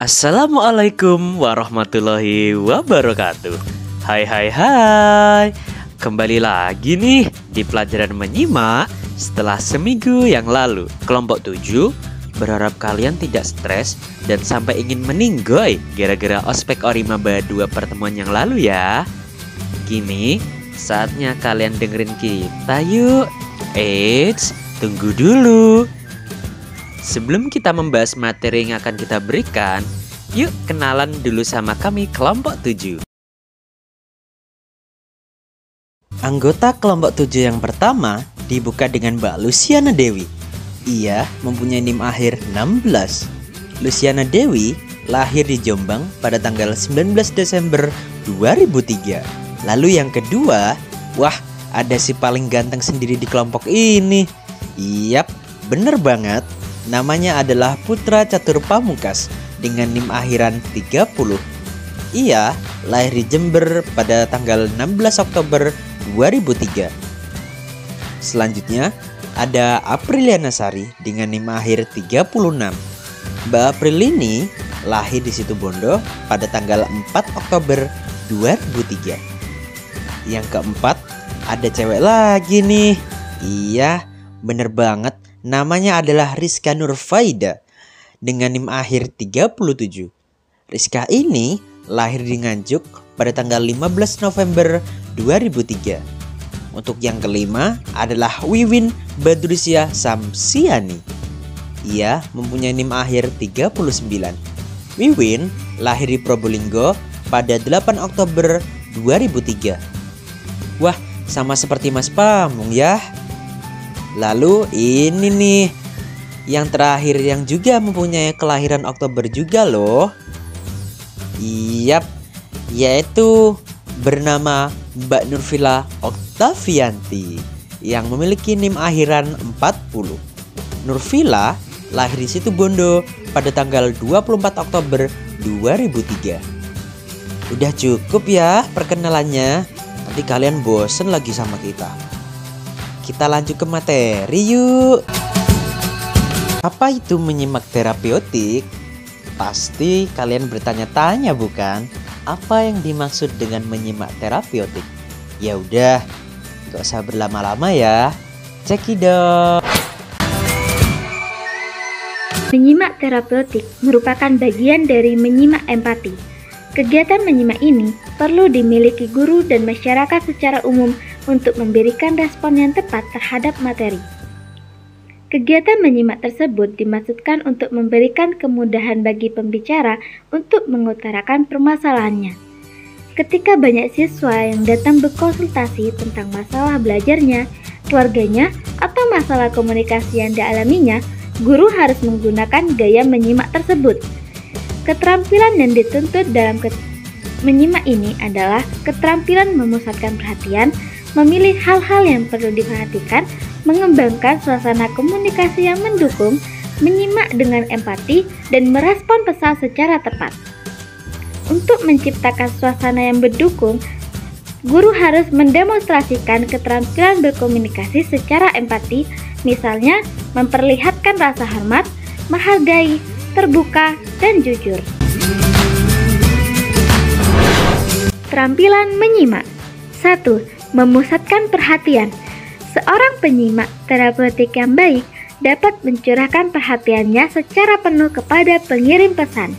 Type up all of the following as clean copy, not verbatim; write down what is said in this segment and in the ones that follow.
Assalamualaikum warahmatullahi wabarakatuh. Hai. Kembali lagi nih di pelajaran menyimak setelah seminggu yang lalu. Kelompok 7 berharap kalian tidak stres dan sampai ingin meninggoy gara-gara ospek Orimaba 2 pertemuan yang lalu ya. Kini saatnya kalian dengerin kita yuk. Eits, tunggu dulu. Sebelum kita membahas materi yang akan kita berikan, yuk kenalan dulu sama kami kelompok 7. Anggota kelompok 7 yang pertama dibuka dengan Mbak Luciana Dewi. Ia mempunyai NIM akhir 16. Luciana Dewi lahir di Jombang pada tanggal 19 Desember 2003. Lalu yang kedua, wah ada si paling ganteng sendiri di kelompok ini. Yap, bener banget. Namanya adalah Putra Catur Pamungkas dengan NIM akhiran 30. Ia lahir di Jember pada tanggal 16 Oktober 2003. Selanjutnya ada Apriliana Sari dengan NIM akhir 36. Mbak April ini lahir di Situbondo pada tanggal 4 Oktober 2003. Yang keempat ada cewek lagi nih. Iya, bener banget. Namanya adalah Rizka Nurfaida dengan NIM akhir 37. Rizka ini lahir di Nganjuk pada tanggal 15 November 2003. Untuk yang kelima adalah Wiwin Badrusia Samsiani. Ia mempunyai NIM akhir 39. Wiwin lahir di Probolinggo pada 8 Oktober 2003. Wah, sama seperti Mas Pamung ya. Lalu ini nih yang terakhir yang juga mempunyai kelahiran Oktober juga loh. Yap, yaitu bernama Mbak Nurvila Oktavianti yang memiliki NIM akhiran 40. Nurvila lahir di Situbondo pada tanggal 24 Oktober 2003. Udah cukup ya perkenalannya. Nanti kalian bosen lagi sama kita. Kita lanjut ke materi yuk. Apa itu menyimak terapeutik? Pasti kalian bertanya-tanya bukan? Apa yang dimaksud dengan menyimak terapeutik? Ya udah, gak usah berlama-lama ya. Cekidot. Menyimak terapeutik merupakan bagian dari menyimak empati. Kegiatan menyimak ini perlu dimiliki guru dan masyarakat secara umum untuk memberikan respon yang tepat terhadap materi. Kegiatan menyimak tersebut dimaksudkan untuk memberikan kemudahan bagi pembicara untuk mengutarakan permasalahannya. Ketika banyak siswa yang datang berkonsultasi tentang masalah belajarnya, keluarganya, atau masalah komunikasi yang dialaminya, guru harus menggunakan gaya menyimak tersebut. Keterampilan yang dituntut dalam menyimak ini adalah keterampilan memusatkan perhatian, memilih hal-hal yang perlu diperhatikan, mengembangkan suasana komunikasi yang mendukung, menyimak dengan empati, dan merespon pesan secara tepat. Untuk menciptakan suasana yang mendukung, guru harus mendemonstrasikan keterampilan berkomunikasi secara empati, misalnya memperlihatkan rasa hormat, menghargai, terbuka, dan jujur. Keterampilan menyimak. 1. Memusatkan perhatian. Seorang penyimak terapeutik yang baik dapat mencurahkan perhatiannya secara penuh kepada pengirim pesan.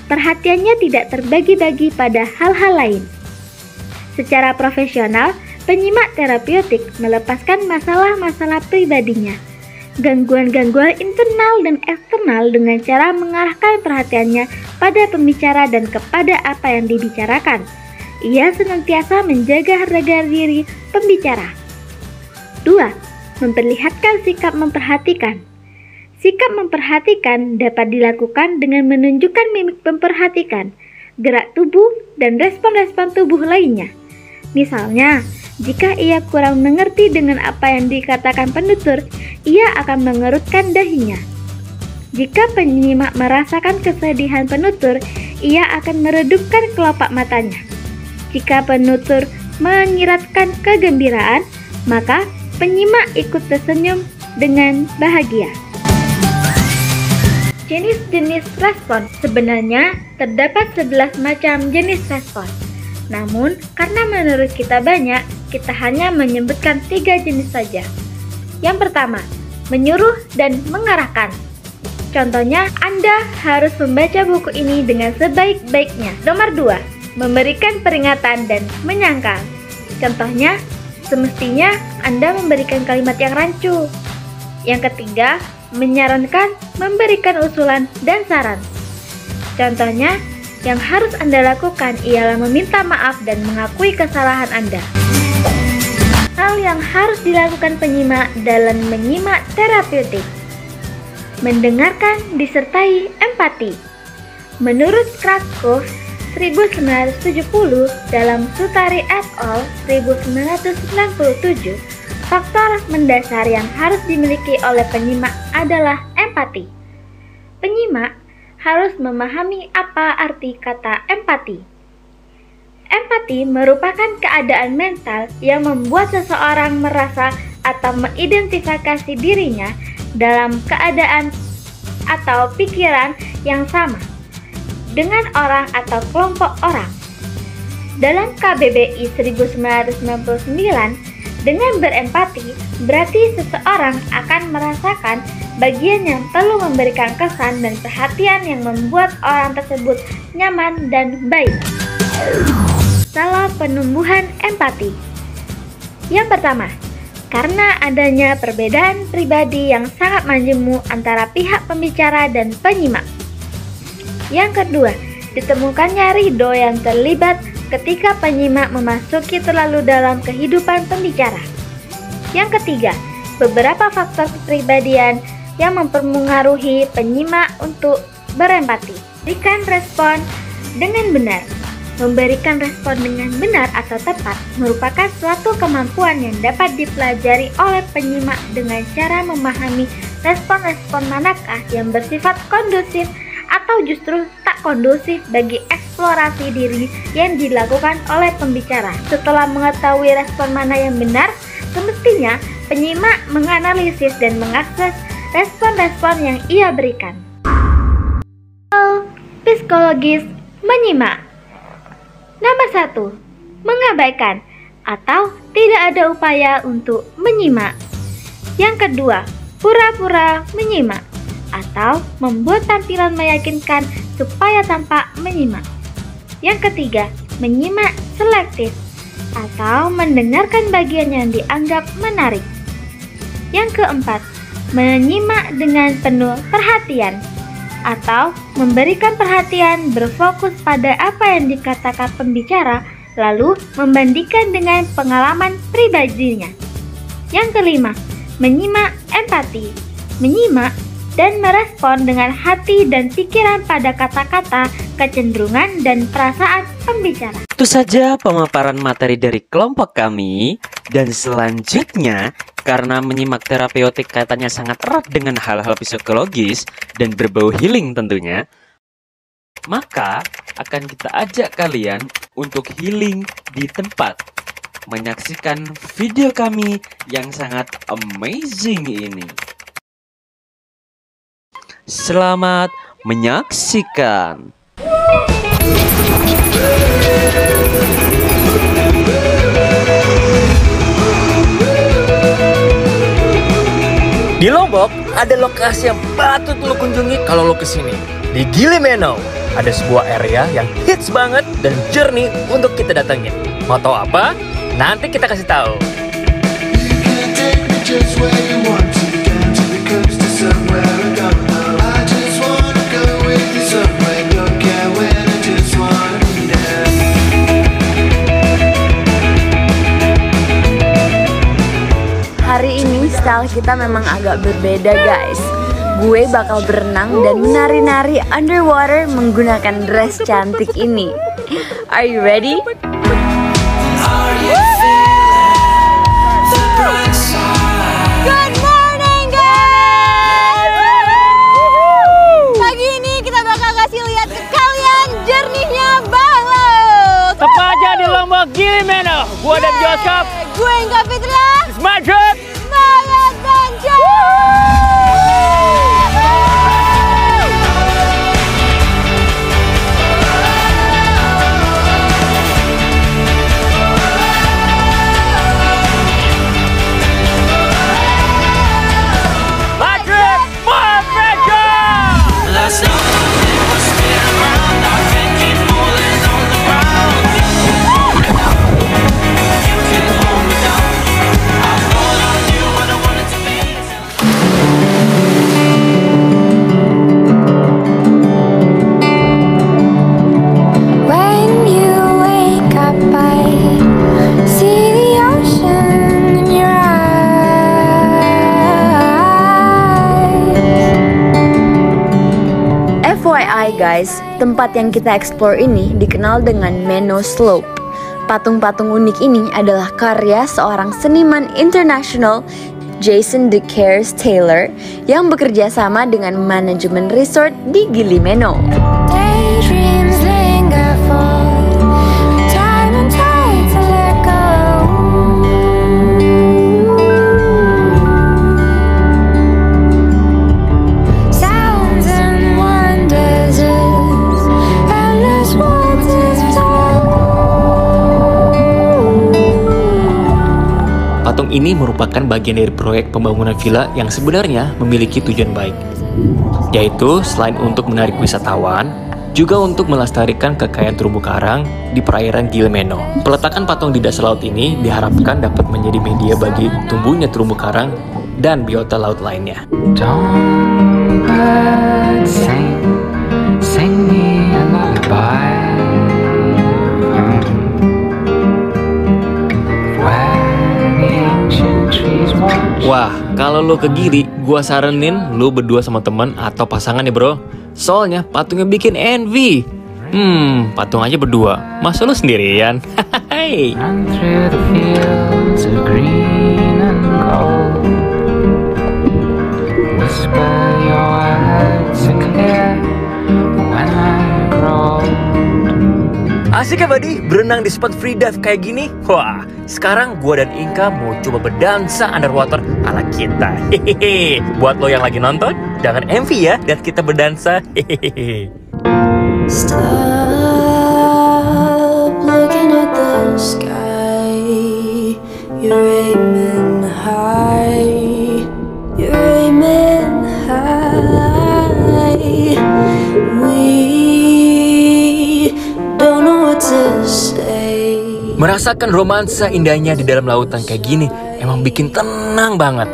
Perhatiannya tidak terbagi-bagi pada hal-hal lain. Secara profesional, penyimak terapeutik melepaskan masalah-masalah pribadinya, gangguan-gangguan internal dan eksternal dengan cara mengarahkan perhatiannya pada pembicara dan kepada apa yang dibicarakan. Ia senantiasa menjaga harga diri pembicara. 2. Memperlihatkan sikap memperhatikan. Sikap memperhatikan dapat dilakukan dengan menunjukkan mimik memperhatikan, gerak tubuh, dan respon-respon tubuh lainnya. Misalnya, jika ia kurang mengerti dengan apa yang dikatakan penutur, ia akan mengerutkan dahinya. Jika penyimak merasakan kesedihan penutur, ia akan meredupkan kelopak matanya. Jika penutur menyiratkan kegembiraan, maka penyimak ikut tersenyum dengan bahagia. Jenis-jenis respon. Sebenarnya terdapat 11 macam jenis respon. Namun, karena menurut kita banyak, kita hanya menyebutkan 3 jenis saja. Yang pertama, menyuruh dan mengarahkan. Contohnya, Anda harus membaca buku ini dengan sebaik-baiknya. Nomor 2, memberikan peringatan dan menyangkal. Contohnya, semestinya Anda memberikan kalimat yang rancu. Yang ketiga, menyarankan, memberikan usulan dan saran. Contohnya, yang harus Anda lakukan ialah meminta maaf dan mengakui kesalahan Anda. Hal yang harus dilakukan penyimak dalam menyimak terapeutik. Mendengarkan disertai empati. Menurut Krakow 1970 dalam Sutari et al. 1997, faktor mendasar yang harus dimiliki oleh penyimak adalah empati. Penyimak harus memahami apa arti kata empati. Empati merupakan keadaan mental yang membuat seseorang merasa atau mengidentifikasi dirinya dalam keadaan atau pikiran yang sama dengan orang atau kelompok orang. Dalam KBBI 1999, dengan berempati berarti seseorang akan merasakan bagian yang perlu memberikan kesan dan perhatian yang membuat orang tersebut nyaman dan baik. Salah penumbuhan empati. Yang pertama, karena adanya perbedaan pribadi yang sangat majemuk antara pihak pembicara dan penyimak. Yang kedua, ditemukannya ridho yang terlibat ketika penyimak memasuki terlalu dalam kehidupan pembicara. Yang ketiga, beberapa faktor kepribadian yang mempengaruhi penyimak untuk berempati. Berikan respon dengan benar. Memberikan respon dengan benar atau tepat merupakan suatu kemampuan yang dapat dipelajari oleh penyimak dengan cara memahami respon-respon manakah yang bersifat kondusif atau justru tak kondusif bagi eksplorasi diri yang dilakukan oleh pembicara. Setelah mengetahui respon mana yang benar, semestinya penyimak menganalisis dan mengakses respon-respon yang ia berikan. Psikologis menyimak. Nomor 1, mengabaikan atau tidak ada upaya untuk menyimak. Yang kedua, pura-pura menyimak atau membuat tampilan meyakinkan supaya tampak menyimak. Yang ketiga, menyimak selektif atau mendengarkan bagian yang dianggap menarik. Yang keempat, menyimak dengan penuh perhatian atau memberikan perhatian berfokus pada apa yang dikatakan pembicara lalu membandingkan dengan pengalaman pribadinya. Yang kelima, menyimak empati, menyimak dan merespon dengan hati dan pikiran pada kata-kata, kecenderungan dan perasaan pembicara. Itu saja pemaparan materi dari kelompok kami. Dan selanjutnya, karena menyimak terapeutik kaitannya sangat erat dengan hal-hal psikologis dan berbau healing tentunya, maka akan kita ajak kalian untuk healing di tempat, menyaksikan video kami yang sangat amazing ini. Selamat menyaksikan. Di Lombok ada lokasi yang patut lo kunjungi kalau lo kesini. Di Gili Meno ada sebuah area yang hits banget dan journey untuk kita datengin. Mau tahu apa? Nanti kita kasih tahu. Hari ini style kita memang agak berbeda guys. Gue bakal berenang dan menari-nari underwater menggunakan dress cantik ini. Are you ready? Good morning guys! Pagi ini kita bakal kasih lihat ke kalian journey-nya Bang Laut. Tepat aja di Lombok Gili Meno. Gue ada di bioskop. Gue Inka Fitra. Semangat! Semangat Bang! guys, tempat yang kita explore ini dikenal dengan Menno Slope. Patung-patung unik ini adalah karya seorang seniman internasional, Jason De Caires Taylor, yang bekerja sama dengan manajemen resort di Gili Meno. Patung ini merupakan bagian dari proyek pembangunan villa yang sebenarnya memiliki tujuan baik, yaitu selain untuk menarik wisatawan, juga untuk melestarikan kekayaan terumbu karang di perairan Gili Meno. Peletakan patung di dasar laut ini diharapkan dapat menjadi media bagi tumbuhnya terumbu karang dan biota laut lainnya. Wah, kalau lo ke Gili, gua saranin lo berdua sama teman atau pasangan ya bro. Soalnya patungnya bikin envy. Patung aja berdua, masa lo sendirian? Hai. Asik ya buddy, berenang di spot free dive kayak gini? Wah, sekarang gua dan Inka mau coba berdansa underwater ala kita. Hehehe. Buat lo yang lagi nonton, jangan envy ya, dan kita berdansa. Hehehe. Stop looking at the sky. You're aiming high. You're aiming high. We don't know what to say. Merasakan romansa indahnya di dalam lautan kayak gini emang bikin tenang banget.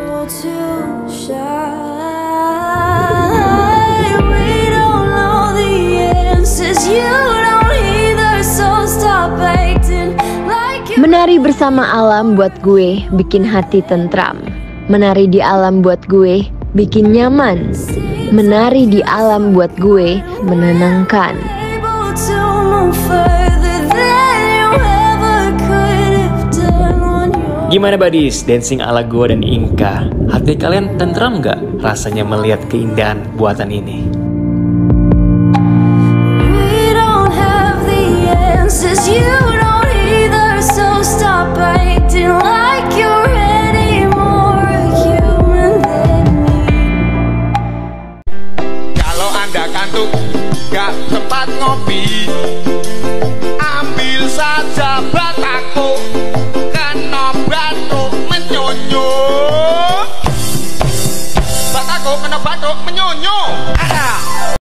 Menari bersama alam buat gue bikin hati tentram. Menari di alam buat gue bikin nyaman. Menari di alam buat gue menenangkan. Gimana buddies, dancing ala gue dan Inka? Hati kalian tentram gak rasanya melihat keindahan buatan ini? We don't have the answers, you don't either, so stop acting like you're any more human than me. Kalau Anda kantuk, gak sempat ngopi, ambil saja batako, kena batuk menyonyo. Batako kena batuk menyonyo. Ada.